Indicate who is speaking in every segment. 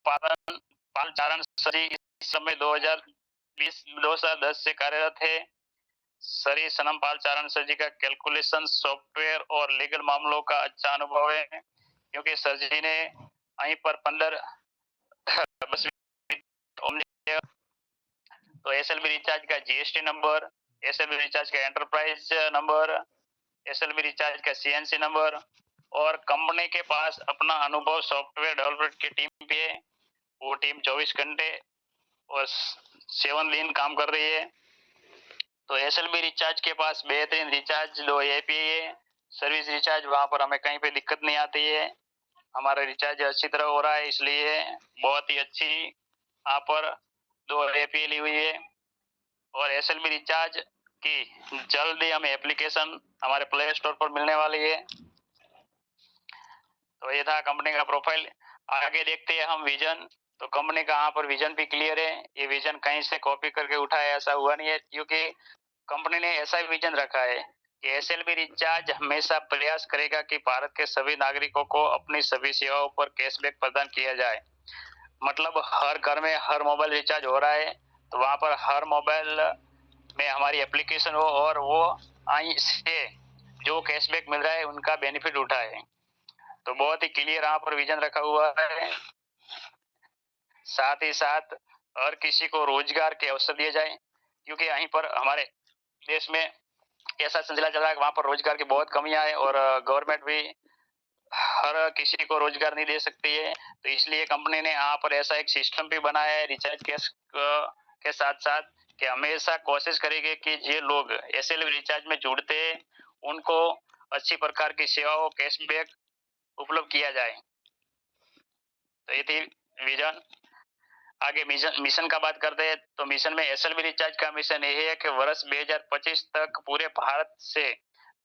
Speaker 1: पालन पाल चारण सरी इस समय 2010 से कार्यरत है। सरी सनम पाल चारण सर जी का कैलकुलेशन सॉफ्टवेयर और लीगल मामलों का अच्छा अनुभव है, क्योंकि सर जी ने वहीं पर 15 तो एसएलबी रिचार्ज का जीएसटी नंबर, एसएलबी रिचार्ज का एंटरप्राइज नंबर, एसएलबी रिचार्ज का सीएनसी नंबर और कंपनी के पास अपना अनुभव सॉफ्टवेयर डेवलपमेंट की टीम पे है। वो टीम 24 घंटे और 7 दिन काम कर रही है। तो एसएलबी रिचार्ज के पास बेहतरीन रिचार्ज 2 एपीआई है, सर्विस रिचार्ज वहां पर हमें कहीं पे दिक्कत नहीं आती है, हमारा रिचार्ज अच्छी तरह हो रहा है, इसलिए बहुत ही अच्छी यहाँ पर 2 एपीआई ली हुई है। और एसएलबी रिचार्ज की जल्द ही हमें एप्लीकेशन हमारे प्ले स्टोर पर मिलने वाली है। तो ये था कंपनी का प्रोफाइल। आगे देखते हैं हम विजन। तो कंपनी का यहाँ पर विजन भी क्लियर है, ये विजन कहीं से कॉपी करके उठाया ऐसा हुआ नहीं है, क्योंकि कंपनी ने ऐसा विजन रखा है कि एसएलबी रिचार्ज हमेशा प्रयास करेगा कि भारत के सभी नागरिकों को अपनी सभी सेवाओं पर कैशबैक प्रदान किया जाए। मतलब हर घर में हर मोबाइल रिचार्ज हो रहा है, तो वहां पर हर मोबाइल में हमारी एप्लीकेशन हो और वो आई से जो कैशबैक मिल रहा है उनका बेनिफिट उठाए। तो बहुत ही क्लियर यहाँ पर विजन रखा हुआ है। साथ ही साथ हर किसी को रोजगार के अवसर दिए जाए, क्योंकि यहीं पर हमारे देश में ऐसा सिलसिला चल रहा है, वहां पर रोजगार की बहुत कमियां है और गवर्नमेंट भी हर किसी को रोजगार नहीं दे सकती है। तो इसलिए कंपनी ने यहाँ पर ऐसा एक सिस्टम भी बनाया है रिचार्ज कैश के साथ साथ कि हमेशा कोशिश करेंगे कि ये लोग एसएलबी रिचार्ज में जुड़ते हैं उनको अच्छी प्रकार की सेवाओं कैशबैक उपलब्ध किया जाए। तो ये थी विजन। आगे मिशन का बात करते हैं। तो मिशन में एसएलबी रिचार्ज का मिशन ये है कि वर्ष 2025 तक पूरे भारत से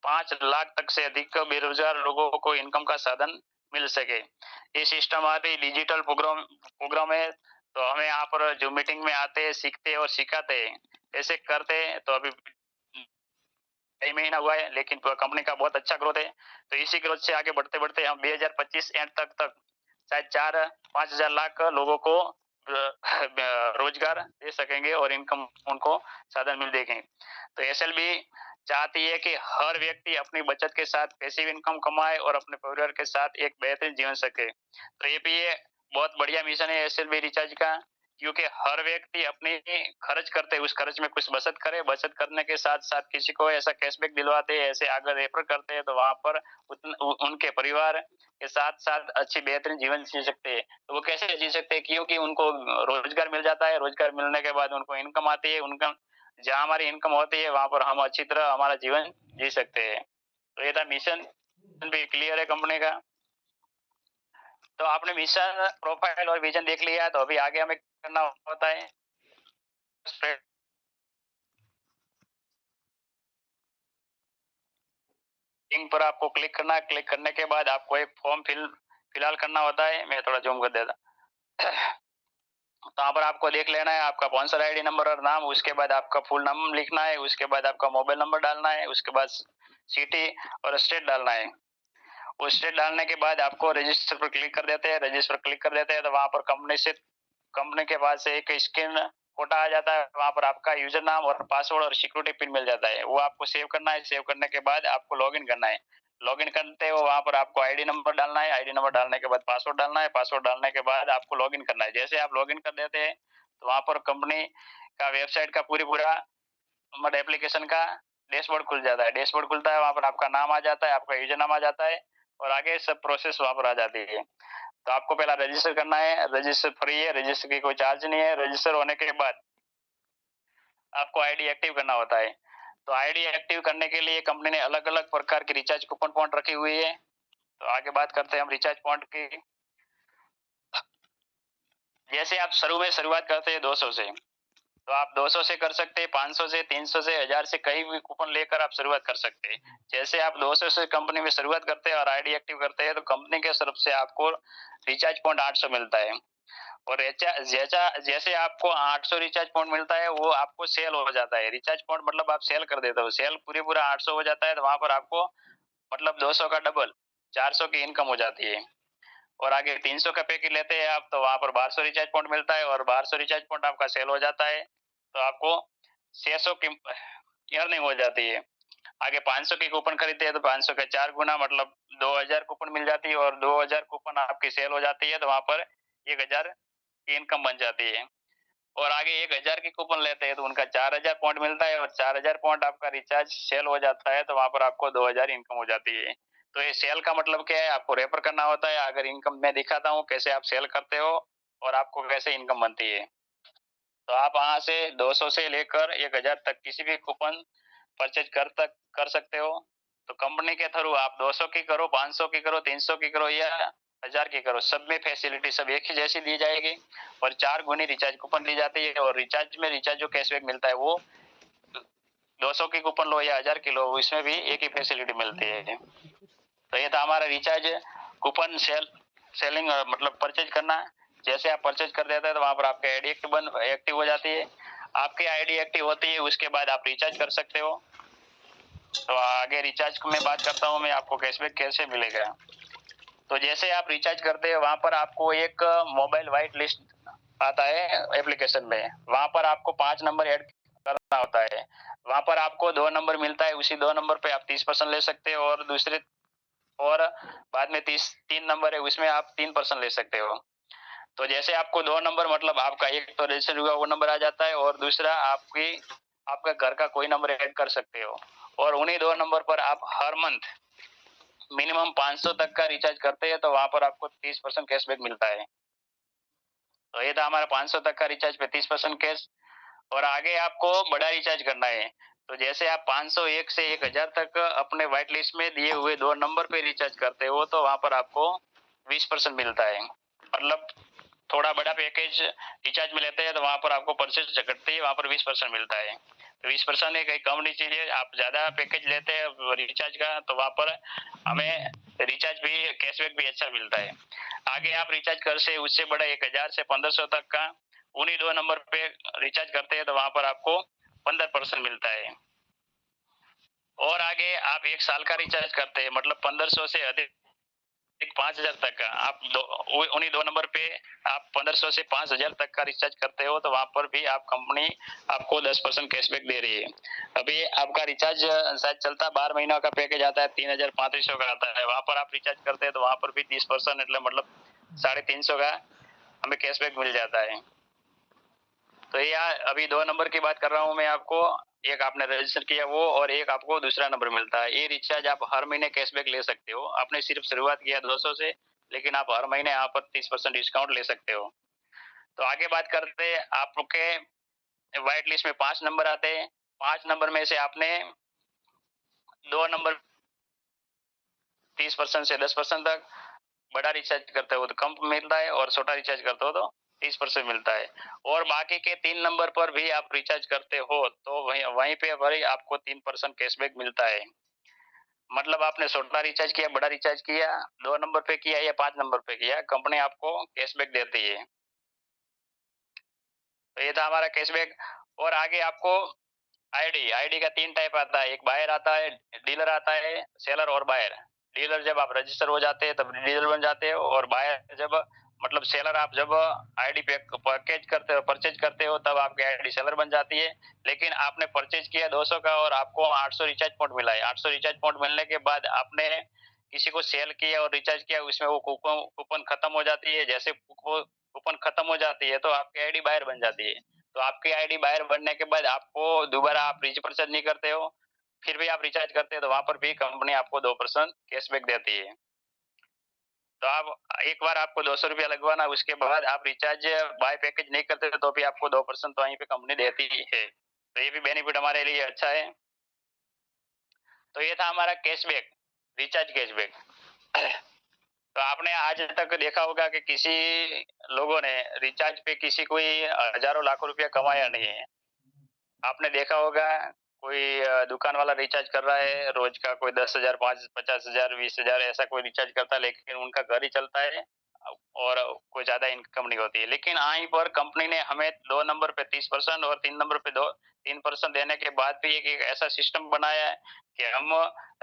Speaker 1: 5 लाख तक से अधिक बेरोजगार लोगों को इनकम का साधन मिल सके। ये सिस्टम हमारी डिजिटल प्रोग्राम है। तो हमें यहाँ पर जो मीटिंग में आते हैं, सीखते और सिखाते हैं, ऐसे करते हैं। तो अभी कई महीना हुआ है, लेकिन कंपनी का बहुत अच्छा ग्रोथ है। तो इसी ग्रोथ से आगे बढ़ते बढ़ते हम 2025 एंड तक शायद 4-5 हजार लाख लोगों को रोजगार दे सकेंगे और इनकम उनको साधन मिल देंगे। तो एसएलबी चाहती है कि हर व्यक्ति अपनी बचत के साथ पैसिव इनकम कमाए और अपने परिवार के साथ एक बेहतरीन जीवन सके। तो ये भी बहुत बढ़िया मिशन है एसएलबी रिचार्ज का, क्योंकि हर व्यक्ति अपनी खर्च करते हैं, उस खर्च में कुछ बचत करे, बचत करने के साथ साथ किसी को ऐसा कैशबैक दिलवाते हैं, ऐसे आगे रेफर करते हैं, तो वहां पर उनके परिवार के साथ साथ अच्छी बेहतरीन जीवन जी सकते हैं। तो वो कैसे जी सकते हैं? क्योंकि उनको रोजगार मिल जाता है, रोजगार मिलने के बाद उनको इनकम आती है, उनका जहाँ हमारी इनकम होती है वहां पर हम अच्छी तरह हमारा जीवन जी सकते हैं। तो ये था मिशन भी क्लियर है कंपनी का। तो आपने मिशन, प्रोफाइल और विजन देख लिया, तो अभी आगे हमें करना होता है लिंक पर आपको क्लिक करना है। क्लिक करने के बाद आपको एक फॉर्म फिलहाल करना होता है। मैं थोड़ा जूम कर देता। तो यहाँ पर आपको देख लेना है आपका स्पॉन्सर आईडी नंबर और नाम, उसके बाद आपका फुल नाम लिखना है, उसके बाद आपका मोबाइल नंबर डालना है, उसके बाद सिटी और स्टेट डालना है। वो स्टेट डालने के बाद आपको रजिस्टर पर क्लिक कर देते हैं। रजिस्टर पर क्लिक कर देते हैं तो वहां पर कंपनी के पास से एक स्क्रीन फोटा आ जाता है, वहां पर आपका यूजर नाम और पासवर्ड और सिक्योरिटी पिन मिल जाता है। वो आपको सेव करना है। सेव करने के बाद आपको लॉगिन करना है। लॉगिन करते हो वहां पर आपको आईडी नंबर डालना है। आईडी नंबर डालने के बाद पासवर्ड डालना है। पासवर्ड डालने के बाद आपको लॉगिन करना है। जैसे आप लॉगिन कर देते हैं तो वहां पर कंपनी का वेबसाइट का पूरा हमारे एप्लीकेशन का डैशबोर्ड खुल जाता है। डैशबोर्ड खुलता है, वहां पर आपका नाम आ जाता है, आपका यूजर नाम आ जाता है और आगे सब प्रोसेस वहां पर आ जाती है। तो आपको पहला रजिस्टर करना है। रजिस्टर फ्री है, रजिस्टर की कोई चार्ज नहीं है। रजिस्टर होने के बाद आपको आईडी एक्टिव करना होता है। तो आईडी एक्टिव करने के लिए कंपनी ने अलग अलग प्रकार की रिचार्ज कूपन पॉइंट रखी हुई है। तो आगे बात करते हैं हम रिचार्ज पॉइंट की। जैसे आप शुरुआत करते हैं 200 से, तो आप 200 से कर सकते हैं, 500 से, 300 से, 1000 से, कहीं भी कूपन लेकर आप शुरुआत कर सकते हैं। जैसे आप 200 से कंपनी में शुरुआत करते हैं और आईडी एक्टिव करते हैं तो कंपनी के तरफ से आपको रिचार्ज पॉइंट 800 मिलता है। और जैसे आपको 800 रिचार्ज पॉइंट मिलता है वो आपको सेल हो जाता है। रिचार्ज पॉइंट मतलब आप सेल कर देते हो, सेल पूरा 800 हो जाता है तो वहां पर आपको मतलब 200 का डबल 400 की इनकम हो जाती है। और आगे 300 का पैकेज लेते हैं आप तो वहां पर 1200 रिचार्ज पॉइंट मिलता है और 1200 रिचार्ज पॉइंट आपका सेल हो जाता है तो आपको 600 की अर्निंग हो जाती है। आगे 500 की कूपन खरीदते हैं तो 500 का 4 गुना मतलब 2000 कूपन मिल जाती है और 2000 कूपन आपकी सेल हो जाती है तो वहां पर 1000 की इनकम बन जाती है। और आगे 1000 की कूपन लेते हैं तो उनका 4000 पॉइंट मिलता है और 4000 पॉइंट आपका रिचार्ज सेल हो जाता है तो वहां पर आपको 2000 इनकम हो जाती है। तो ये सेल का मतलब क्या है, आपको रेफर करना होता है। अगर इनकम मैं दिखाता हूँ कैसे आप सेल करते हो और आपको कैसे इनकम बनती है। तो आप वहां से 200 से लेकर 1000 तक किसी भी कूपन परचेज कर सकते हो। तो कंपनी के थ्रू आप 200 की करो, 500 की करो, 300 की करो या 1000 की करो, सब में फैसिलिटी सब एक ही जैसी दी जाएगी और 4 गुनी रिचार्ज कूपन दी जाती है और रिचार्ज जो कैशबैक मिलता है वो 200 की कूपन लो या 1000 की लो इसमें भी एक ही फैसिलिटी मिलती है। तो ये था हमारा रिचार्ज कूपन सेलिंग मतलब परचेज करना। जैसे आप परचेज कर देते हैं तो वहां पर आपकी आईडी एक्टिव हो जाती है। आपकी आईडी एक्टिव होती है उसके बाद आप रिचार्ज कर सकते हो। तो आगे रिचार्ज को मैं बात करता हूँ मैं आपको कैशबैक कैसे मिलेगा। तो जैसे आप रिचार्ज करते हैं वहां पर आपको एक मोबाइल वाइट लिस्ट आता है एप्लीकेशन में, वहां पर आपको 5 नंबर ऐड करना होता है। वहां पर आपको 2 नंबर मिलता है, उसी 2 नंबर पे आप 30% ले सकते हो और दूसरे और बाद में 3 नंबर है उसमें आप 3% ले सकते हो। तो जैसे आपको 2 नंबर मतलब आपका एक तो रजिस्टर हुआ वो नंबर आ जाता है और दूसरा आपका घर का कोई नंबर ऐड कर सकते हो और उन्हीं 2 नंबर पर आप हर मंथ मिनिमम 500 तक का रिचार्ज करते हैं तो वहां पर आपको 30% कैशबैक मिलता है। तो ये था हमारा 500 तक का रिचार्ज पे 30% कैश। और आगे आपको बड़ा रिचार्ज करना है तो जैसे आप 500 1 से 1000 तक अपने व्हाइट लिस्ट में दिए हुए 2 नंबर पे रिचार्ज करते हो तो वहां पर आपको 20% मिलता है। मतलब थोड़ा बड़ा पैकेज रिचार्ज में लेते हैं तो वहां पर आपको परसेंट घटती है, वहां पर 20% मिलता है। तो 20% एक कम नहीं चाहिए, आप ज्यादा पैकेज लेते हैं रिचार्ज का तो वहां पर हमें रिचार्ज भी कैशबैक भी अच्छा मिलता है। आगे आप रिचार्ज कर से उससे बड़ा 1000 से 1500 तक का उन्हीं 2 नंबर पे रिचार्ज करते हैं तो वहां पर आपको 15% मिलता है। और आगे आप 1 साल का रिचार्ज करते हैं मतलब 1500 से अधिक 5000 तक का आप उन्हीं 2 नंबर पे आप 1500 से 5000 तक का रिचार्ज करते हो तो वहां पर भी आप कंपनी आपको 10% कैशबैक दे रही है। अभी आपका रिचार्ज शायद चलता 12 महीनों का पैकेज आता है 3500 का आता है, वहां पर आप रिचार्ज करते हैं तो वहां पर भी 30% मतलब 350 का हमें कैशबैक मिल जाता है। तो ये अभी 2 नंबर की बात कर रहा हूँ मैं आपको, एक आपने रजिस्टर किया वो और एक आपको दूसरा नंबर मिलता है। ये रिचार्ज आप हर महीने कैशबैक ले सकते हो। आपने सिर्फ शुरुआत किया 200 से लेकिन आप हर महीने यहाँ पर 30% डिस्काउंट ले सकते हो। तो आगे बात करते हैं आपके व्हाइट लिस्ट में 5 नंबर आते हैं। 5 नंबर में से आपने 2 नंबर 30% से 10% तक बड़ा रिचार्ज करते हो तो कम मिलता है और छोटा रिचार्ज करते हो तो 30% मिलता है। और बाकी के 3 नंबर पर भी आप रिचार्ज करते हो तो वहीं वहीं पे भाई आपको 3% कैशबैक मिलता है। मतलब आपने छोटा रिचार्ज किया, बड़ा रिचार्ज किया, 2 नंबर पे किया या 5 नंबर पे किया, कंपनी आपको कैशबैक देती है। तो ये था हमारा कैशबैक। और आगे आपको आईडी का 3 टाइप आता है, एक बायर आता है, डीलर आता है, सेलर और बायर। डीलर जब आप रजिस्टर हो जाते हैं तब डीलर बन जाते हो और बायर जब मतलब सेलर आप जब आईडी पे परचेज करते हो तब आपकी आईडी सेलर बन जाती है। लेकिन आपने परचेज किया 200 का और आपको 800 रिचार्ज पॉइंट मिला है। 800 रिचार्ज पॉइंट मिलने के बाद आपने किसी को सेल किया और रिचार्ज किया उसमें वो कूपन खत्म हो जाती है। जैसे कूपन खत्म हो जाती है तो आपकी आईडी बायर बन जाती है। तो आपकी आईडी बायर बनने के बाद आपको दोबारा आप रिचार्ज नहीं करते हो, फिर भी आप रिचार्ज करते हो तो वहां पर भी कंपनी आपको 2% कैशबैक देती है। तो आप एक बार आपको 200 रुपया लगवाना, उसके बाद आप रिचार्ज बाय पैकेज नहीं करते तो भी आपको 2% तो वहीं पे कंपनी देती ही है। तो ये भी बेनिफिट हमारे लिए अच्छा है। तो ये था हमारा कैशबैक, रिचार्ज कैशबैक। तो आपने आज तक देखा होगा कि किसी लोगों ने रिचार्ज पे किसी कोई हजारों लाखों रुपया कमाया नहीं है। आपने देखा होगा कोई दुकान वाला रिचार्ज कर रहा है रोज का, कोई 10,000 50,000 20,000 ऐसा कोई रिचार्ज करता है लेकिन उनका घर ही चलता है और कोई ज्यादा इनकम नहीं होती है। लेकिन आई पर कंपनी ने हमें 2 नंबर पे 30% और 3 नंबर पे 3% देने के बाद भी एक ऐसा सिस्टम बनाया है कि हम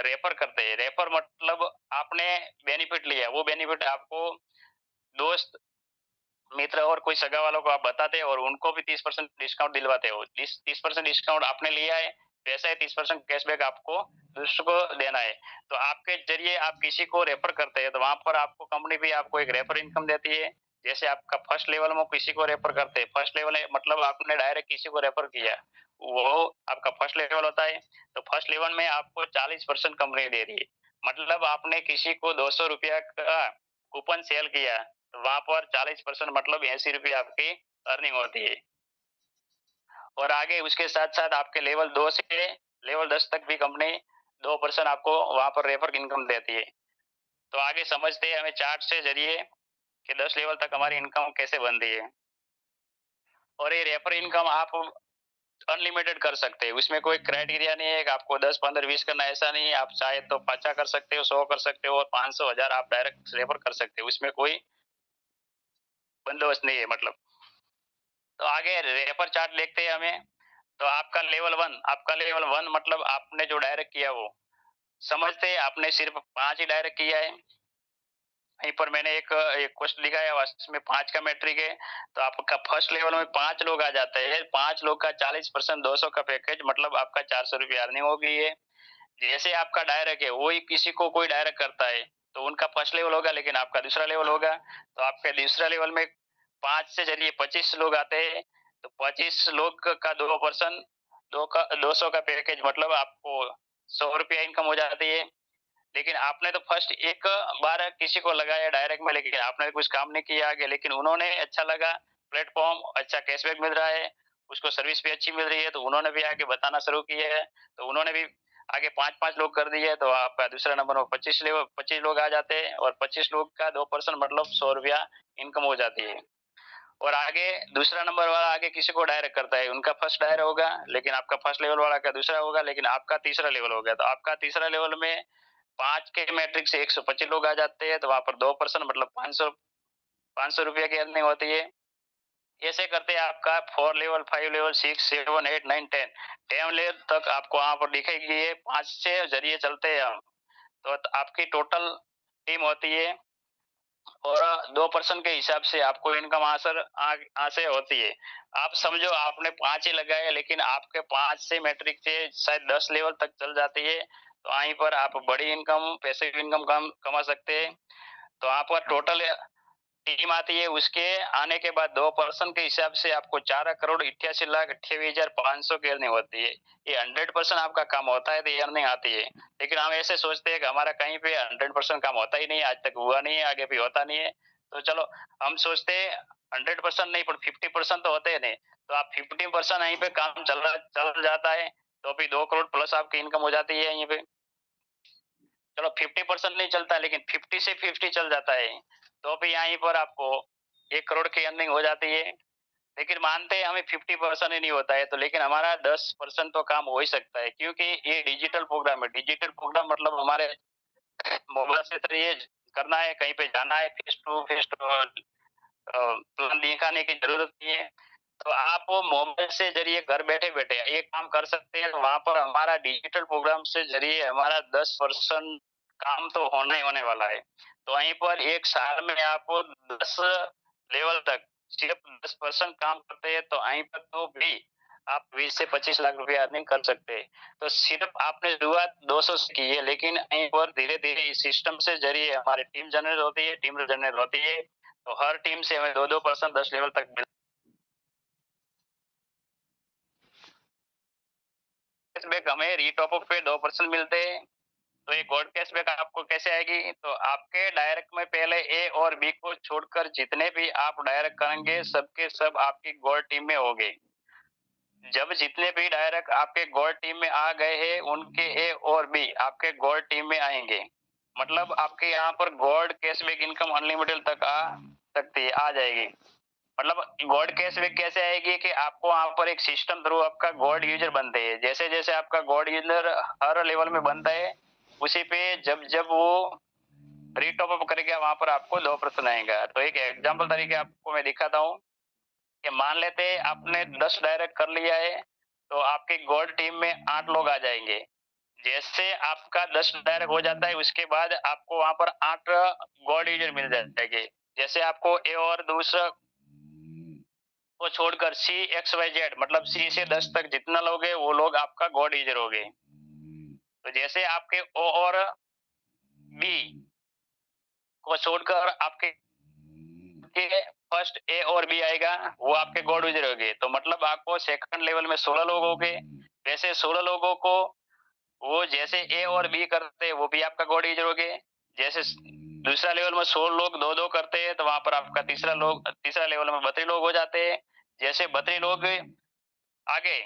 Speaker 1: रेफर करते हैं। रेफर मतलब आपने बेनिफिट लिया, वो बेनिफिट आपको दोस्त मित्र और कोई सगा वालों को आप बताते हैं और उनको भी 30% डिस्काउंट दिलवाते हो। 30% डिस्काउंट आपने लिया है, वैसा ही 30% कैशबैक आपको दूसरों को देना है। तो आपके जरिए आप किसी को रेफर करते हैं तो वहां पर आपको कंपनी भी आपको एक रेफर इनकम देती है। जैसे आपका फर्स्ट लेवल में किसी को रेफर करते हैं, फर्स्ट लेवल मतलब आपने डायरेक्ट किसी को रेफर किया, वो आपका फर्स्ट लेवल होता है। तो फर्स्ट लेवल में आपको 40% कंपनी दे रही है। मतलब आपने किसी को 200 रुपया का कूपन सेल किया, तो वहां पर 40% मतलब 80 रुपये आपकी अर्निंग होती है। और आगे उसके साथ साथ आपके लेवल 2 से लेवल 10 तक भी कंपनी 2% आपको वहां पर रेफर इनकम देती है। तो आगे समझते हैं हमें चार्ट से जरिए कि 10 लेवल तक हमारी इनकम कैसे बनती है। और ये रेफर इनकम आप अनलिमिटेड कर सकते हैं, उसमें कोई क्राइटेरिया नहीं है कि आपको 10, 15, 20 करना, ऐसा नहीं है। आप चाहे तो 50 कर सकते हो, 100 कर सकते हो और 500, 1000 आप डायरेक्ट रेफर कर सकते हो, उसमें कोई बंदोबस्त नहीं है मतलब। तो आगे रेफर चार्ट देखते हैं हमें। तो आपका लेवल 1 मतलब आपने जो डायरेक्ट किया वो समझते हैं, आपने सिर्फ 5 ही डायरेक्ट किया है। वहीं पर मैंने एक क्वेश्चन लिखा है, उसमें 5 का मैट्रिक है। तो आपका फर्स्ट लेवल में 5 लोग आ जाते हैं, 5 लोग का 40% 200 का पैकेज मतलब आपका 400 रुपये अर्निंग हो गई है। जैसे आपका डायरेक्ट है वही किसी को कोई डायरेक्ट करता है तो उनका फर्स्ट लेवल होगा, लेकिन आपका दूसरा लेवल होगा। तो आपके दूसरा लेवल में 5 से चलिए 25 लोग आते हैं, तो 25 लोग का 2% 200 का पैकेज मतलब आपको 100 रुपया इनकम हो जाती है। लेकिन आपने तो फर्स्ट एक बार किसी को लगाया डायरेक्ट में, लेकिन आपने कुछ काम नहीं किया आगे, लेकिन उन्होंने अच्छा लगा, प्लेटफॉर्म अच्छा कैशबैक मिल रहा है, उसको सर्विस भी अच्छी मिल रही है, तो उन्होंने भी आगे बताना शुरू किया है। तो उन्होंने भी आगे 5-5 लोग कर दिए, तो आपका दूसरा नंबर में 25 लोग आ जाते हैं और 25 लोग का 2% मतलब 100 रुपया इनकम हो जाती है। और आगे दूसरा नंबर वाला आगे किसी को डायरेक्ट करता है, उनका फर्स्ट डायरेक्ट होगा, लेकिन आपका फर्स्ट लेवल वाला का दूसरा होगा, लेकिन आपका तीसरा लेवल हो गया। तो आपका तीसरा लेवल में 5 के मैट्रिक से 125 लोग आ जाते हैं, तो वहां पर 2% मतलब 500 रुपये की अर्निंग होती है। ऐसे करते आपका 4 लेवल, 5 लेवल, 6, 7, 8, 9, 10 लेवल तक आपको वहां पर दिखेगी। ये 5 से जरिए चलते हैं हम। तो आपकी टोटल टीम होती है और 2% के हिसाब से आपको इनकम यहाँ से होती है। आप समझो आपने 5 ही लगाए, लेकिन आपके 5 से मैट्रिक से शायद 10 लेवल तक चल जाती है, तो वहीं पर आप बड़ी इनकम, पैसिव इनकम कमा सकते हैं। तो आपका टोटल टीम आती है, उसके आने के बाद 2% के हिसाब से आपको 4,88,28,500 की अर्निंग होती है। ये 100% आपका काम होता है तो ये अर्निंग आती है। लेकिन हम ऐसे सोचते हैं कि हमारा कहीं पे 100% काम होता ही नहीं, आज तक हुआ नहीं है, आगे भी होता नहीं है। तो चलो हम सोचते हैं 100% नहीं पर 50% तो होते हैं नहीं। तो आप 50% यहीं पे काम चल जाता है, तो भी 2 करोड़ प्लस आपकी इनकम हो जाती है यहीं पे। चलो 50% नहीं चलता, लेकिन 50 से 50 चल जाता है, तो भी यहीं पर आपको 1 करोड़ की अर्निंग हो जाती है। लेकिन मानते हैं हमें 50% ही नहीं होता है, तो लेकिन हमारा 10% तो काम हो ही सकता है, क्योंकि ये डिजिटल प्रोग्राम है। डिजिटल प्रोग्राम मतलब हमारे मोबाइल से जरिए करना है, कहीं पे जाना है, फेस टू फेस प्लान दिखाने की जरूरत नहीं है। तो आप वो मोबाइल से जरिए घर बैठे बैठे ये काम कर सकते हैं। तो वहां पर हमारा डिजिटल प्रोग्राम से जरिए हमारा 10% काम तो होना ही होने वाला है। तो वहीं पर एक साल में आपको 10 लेवल तक सिर्फ 10% काम करते हैं, तो वहीं पर तो भी आप 20 से 25 लाख रुपए अर्निंग कर सकते हैं। तो सिर्फ आपने शुरुआत 200 से की है, लेकिन वहीं पर धीरे धीरे इस सिस्टम से जरिए हमारी टीम जनरेट होती है, टीम जनरेट होती है, तो हर टीम से हमें 2-2% 10 लेवल तक कैशबैक हमें रीटॉप अप पे 2% मिलते हैं। तो ये गोल्ड कैशबैक आपको कैसे आएगी, तो आपके डायरेक्ट में पहले ए और बी को छोड़कर जितने भी आप डायरेक्ट करेंगे सबके सब आपकी गोल्ड टीम में होंगे। जब जितने भी डायरेक्ट आपके गोल्ड टीम में आ गए हैं, उनके ए और बी आपके गोल्ड टीम में आएंगे। मतलब आपके यहाँ पर गोल्ड कैशबैक इनकम अनलिमिटेड तक आ सकती है, आ जाएगी। मतलब गोल्ड कैशबैक कैसे आएगी कि आपको वहां पर एक सिस्टम थ्रू आपका गोल्ड यूजर बनते हैं। जैसे जैसे आपका गोल्ड यूजर हर लेवल में बनता है, उसी पे जब जब वो रीटॉप अप करेगा वहां पर आपको 2% आएगा। तो एक एग्जांपल तरीके आपको मैं दिखाता हूँ कि मान लेते हैं आपने 10 डायरेक्ट कर लिया है, तो आपकी गोल्ड टीम में 8 लोग आ जाएंगे। जैसे आपका 10 डायरेक्ट हो जाता है, उसके बाद आपको वहां पर 8 गोल्ड यूजर मिल जाएंगे। जैसे आपको ए और दूसरा को छोड़कर सी एक्स वाई जेड मतलब सी से 10 तक जितना लोग है वो लोग आपका गॉड यूजर हो गए। तो जैसे आपके ओ और बी को छोड़कर आपके फर्स्ट ए और बी आएगा, वो आपके गॉड यूजर हो गए। तो मतलब आपको सेकंड लेवल में 16 लोग हो गए। वैसे 16 लोगों को वो जैसे ए और बी करते हैं वो भी आपका गॉड यूजर हो गए। जैसे दूसरा लेवल में 16 लोग दो दो करते हैं तो वहां पर आपका तीसरा लेवल में 32 लोग हो जाते हैं। जैसे 32 लोग आगे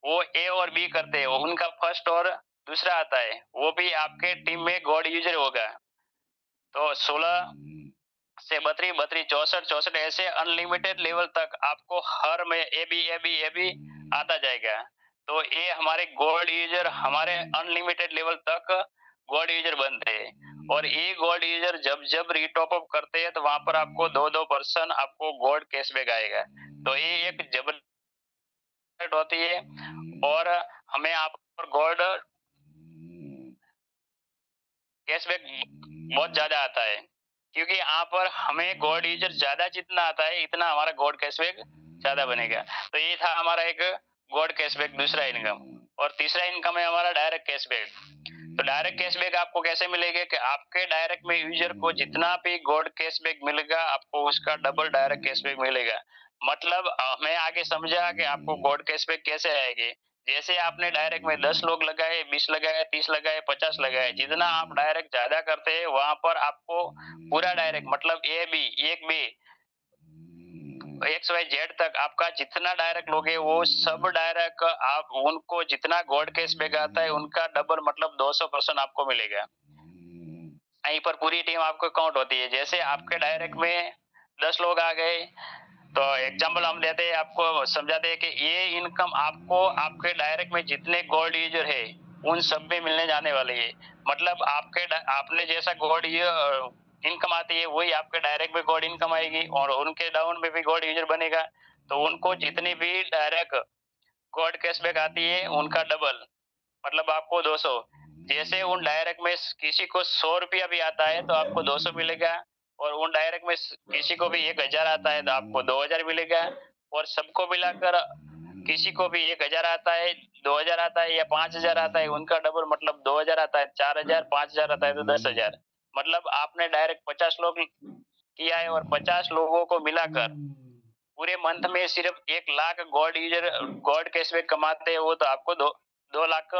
Speaker 1: वो ए और बी करते हैं, उनका फर्स्ट और दूसरा आता है, वो भी आपके टीम में गॉड यूजर होगा। तो 16 से 32, 32, 64, 64 ऐसे अनलिमिटेड लेवल तक आपको हर में ए बी आता जाएगा। तो ये हमारे गॉड यूजर हमारे अनलिमिटेड लेवल तक गॉड यूजर बनते हैं। और ये गॉड यूजर जब जब रीटॉप अप करते हैं तो वहां पर आपको 2% आपको गॉड कैशबैक आएगा। तो ये एक जबरदस्त होती है और हमें आप पर गॉड कैशबैक बहुत ज्यादा आता है, क्योंकि यहाँ पर हमें गॉड यूजर ज्यादा जितना आता है इतना हमारा गॉड कैशबैक ज्यादा बनेगा। तो ये था हमारा एक गॉड कैशबैक दूसरा इनकम। और तीसरा इनकम है हमारा डायरेक्ट कैशबैक। तो डायरेक्ट कैशबैक आपको कैसे मिलेगा कि आपके डायरेक्ट में यूजर को जितना भी गॉड कैशबैक मिलेगा आपको उसका डबल डायरेक्ट कैशबैक मिलेगा। मतलब मैं आगे समझा कि आपको गॉड कैशबैक कैसे आएगी। जैसे आपने डायरेक्ट में 10 लोग लगाए, 20 लगाए, 30 लगाए, 50 लगाए, जितना आप डायरेक्ट ज्यादा करते हैं वहां पर आपको पूरा डायरेक्ट मतलब ए बी एक बी एक्स वाई जेड तक आपका जितना डायरेक्ट लोगे वो सब डायरेक्ट आप उनको जितना गॉड कैशबैक आता है उनका डबल मतलब 200% आपको मिलेगा। यहीं पर पूरी टीम आपको काउंट होती है। जैसे आपके डायरेक्ट में 10 लोग आ गए तो एग्जाम्पल हम देते हैं, आपको समझाते हैं कि ये इनकम आपको आपके डायरेक्ट में जितने गोल्ड यूजर है उन सब में मिलने जाने वाली है। मतलब आपने जैसा गोल्ड इनकम आती है वही आपके डायरेक्ट में गोल्ड इनकम आएगी और उनके डाउन में भी गोल्ड यूजर बनेगा। तो उनको जितनी भी डायरेक्ट गोल्ड कैशबैक आती है उनका डबल मतलब आपको 200। जैसे उन डायरेक्ट में किसी को 100 रुपया भी आता है तो आपको 200 मिलेगा। और उन डायरेक्ट में किसी को भी 1000 आता है तो आपको 2000 मिलेगा। और सबको मिलाकर किसी को भी 1000 आता है, 2000 आता है या 5000 आता है उनका डबल मतलब 2000 आता है, 4000, 5000 आता है तो 10,000। मतलब आपने डायरेक्ट 50 लोग किया है और 50 लोगों को मिलाकर पूरे मंथ में सिर्फ 1 लाख गॉड कैशबैक कमाते हैं वो तो आपको 2 लाख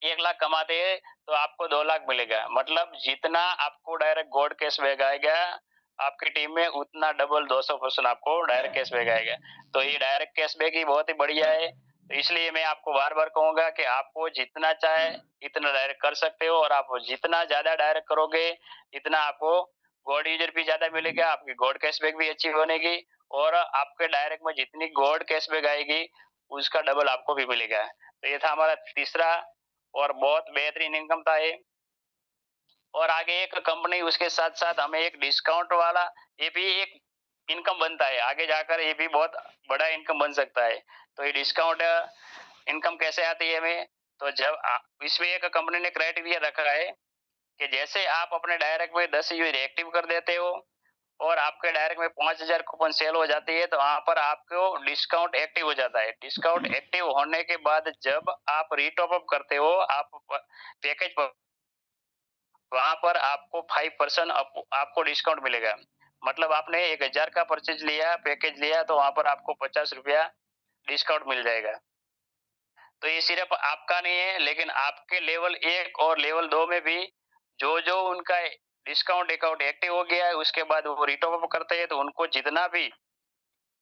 Speaker 1: 1 लाख कमाते हैं तो आपको 2 लाख मिलेगा। मतलब जितना आपको डायरेक्ट गॉड कैशबैक आएगा आपकी टीम में उतना डबल 200% आपको डायरेक्ट कैशबैक आएगा। तो ये डायरेक्ट कैशबैक ही बहुत ही बढ़िया है। तो इसलिए मैं आपको बार बार कहूंगा कि आपको जितना चाहे इतना डायरेक्ट कर सकते हो और आप जितना ज्यादा डायरेक्ट करोगे इतना आपको गॉड यूजर भी ज्यादा मिलेगा, आपकी गॉड कैशबैक भी अच्छी बनेगी और आपके डायरेक्ट में जितनी गॉड कैशबैक आएगी उसका डबल आपको भी मिलेगा। तो ये था हमारा तीसरा और बहुत बेहतरीन इनकम था ये। और आगे एक कंपनी उसके साथ साथ हमें एक डिस्काउंट वाला ये भी एक इनकम बनता है, आगे जाकर ये भी बहुत बड़ा इनकम बन सकता है। तो ये डिस्काउंट इनकम कैसे आती है हमें, तो जब इसमें एक कंपनी ने क्राइटेरिया रखा है कि जैसे आप अपने डायरेक्ट में 10 यूजर एक्टिव कर देते हो और आपके डायरेक्ट में 5000 कूपन सेल हो जाती है तो वहां पर आपको डिस्काउंट एक्टिव हो जाता है। डिस्काउंट एक्टिव होने के बाद जब आप रीटॉप अप करते हो आप पैकेज पर वहां पर आपको 5% आपको डिस्काउंट मिलेगा। मतलब आपने 1000 का परचेज लिया पैकेज लिया तो वहां पर आपको 50 रुपया डिस्काउंट मिल जाएगा। तो ये सिर्फ आपका नहीं है लेकिन आपके लेवल 1 और लेवल 2 में भी जो जो उनका डिस्काउंट अकाउंट एक्टिव हो गया है उसके बाद वो रिटॉप अप करते हैं तो उनको जितना भी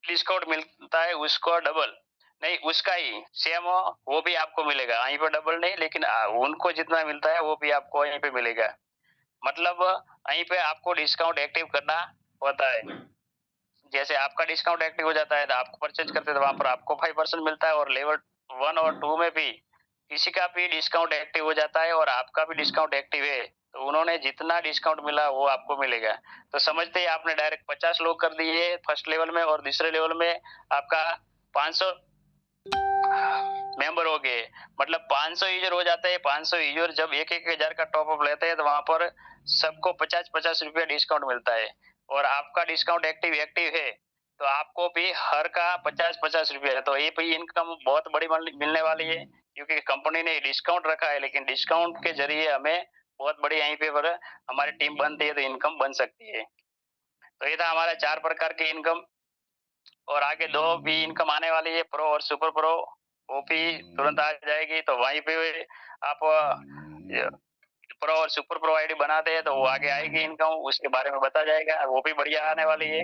Speaker 1: डिस्काउंट मिलता है उसको डबल नहीं उसका ही सेम वो भी आपको मिलेगा। वहीं पर डबल नहीं लेकिन उनको जितना मिलता है वो भी आपको वहीं पे मिलेगा। मतलब वहीं पे आपको डिस्काउंट एक्टिव करना होता है। जैसे आपका डिस्काउंट एक्टिव हो जाता है तो आपको परचेज करते हैं तो वहां पर आपको 5% मिलता है और लेवल 1 और 2 में भी किसी का भी डिस्काउंट एक्टिव हो जाता है और आपका भी डिस्काउंट एक्टिव है तो उन्होंने जितना डिस्काउंट मिला वो आपको मिलेगा। तो समझते हैं आपने डायरेक्ट 50 लोग कर दिए फर्स्ट लेवल में और दूसरे लेवल में आपका 500 मेंबर हो गए। मतलब 500 यूजर हो जाते हैं। 500 यूजर जब 1-1 हजार का टॉप अप लेते हैं तो वहां पर सबको 50-50 रुपया डिस्काउंट मिलता है। और आपका डिस्काउंट एक्टिव एक्टिव है तो आपको भी हर का 50-50 रुपया है, तो ये भी इनकम बहुत बड़ी मिलने वाली है, क्योंकि कंपनी ने डिस्काउंट रखा है, लेकिन डिस्काउंट के जरिए हमें बहुत बड़ी यहीं पे पर हमारी टीम बनती है तो इनकम बन सकती है। तो ये था हमारा 4 प्रकार की इनकम। और आगे 2 भी इनकम आने वाली है, प्रो और सुपर प्रो, वो भी तुरंत आ जाएगी। तो वहीं पे आप प्रो और सुपर प्रो आईडी बनाते हैं तो वो आगे आएगी इनकम, उसके बारे में बताया जाएगा, वो भी बढ़िया आने वाली है।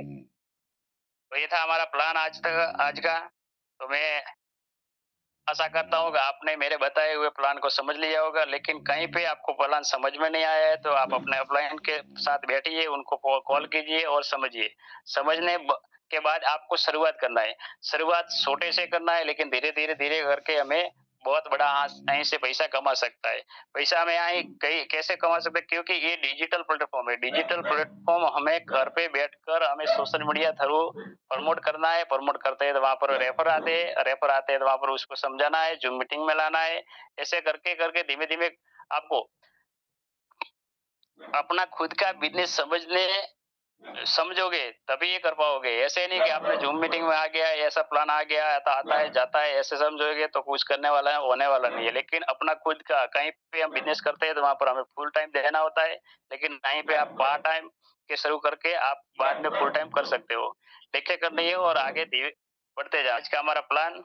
Speaker 1: तो ये था हमारा प्लान आज का। तो मैं आशा करता हूँ कि आपने मेरे बताए हुए प्लान को समझ लिया होगा, लेकिन कहीं पे आपको प्लान समझ में नहीं आया है तो आप अपने अपलाइन के साथ बैठिए, उनको कॉल कीजिए और समझिए। समझने के बाद आपको शुरुआत करना है। शुरुआत छोटे से करना है, लेकिन धीरे-धीरे करके हमें बहुत बड़ा यहीं से पैसा कमा सकता है। पैसा हमें यहाँ कहीं कैसे कमा सकते हैं, क्योंकि ये डिजिटल प्लेटफ़ॉर्म है। डिजिटल प्लेटफ़ॉर्म हमें घर पे बैठकर हमें सोशल मीडिया थ्रू प्रमोट करना है। प्रमोट करते हैं तो वहाँ पर रेफर आते हैं तो वहाँ पर उसको समझाना है, ज़ूम मीटिंग में लाना है। ऐसे करके धीमे-धीमे आपको अपना खुद का बिज़नेस समझोगे तभी ये कर पाओगे। ऐसे नहीं कि आपने ज़ूम मीटिंग में आ गया, ऐसा प्लान आ गया, तो आता है, जाता है, ऐसे समझोगे तो कुछ करने वाला है, होने वाला नहीं है। लेकिन अपना खुद का कहीं पे हम बिज़नेस करते हैं तो वहाँ पर हमें फुल टाइम देना होता है, लेकिन कहीं पे आप पार्ट टाइम के शुरू करके आप बाद में फुल टाइम कर सकते हो। देखिए करनी है और आगे धीरे बढ़ते जाओ। आज का हमारा प्लान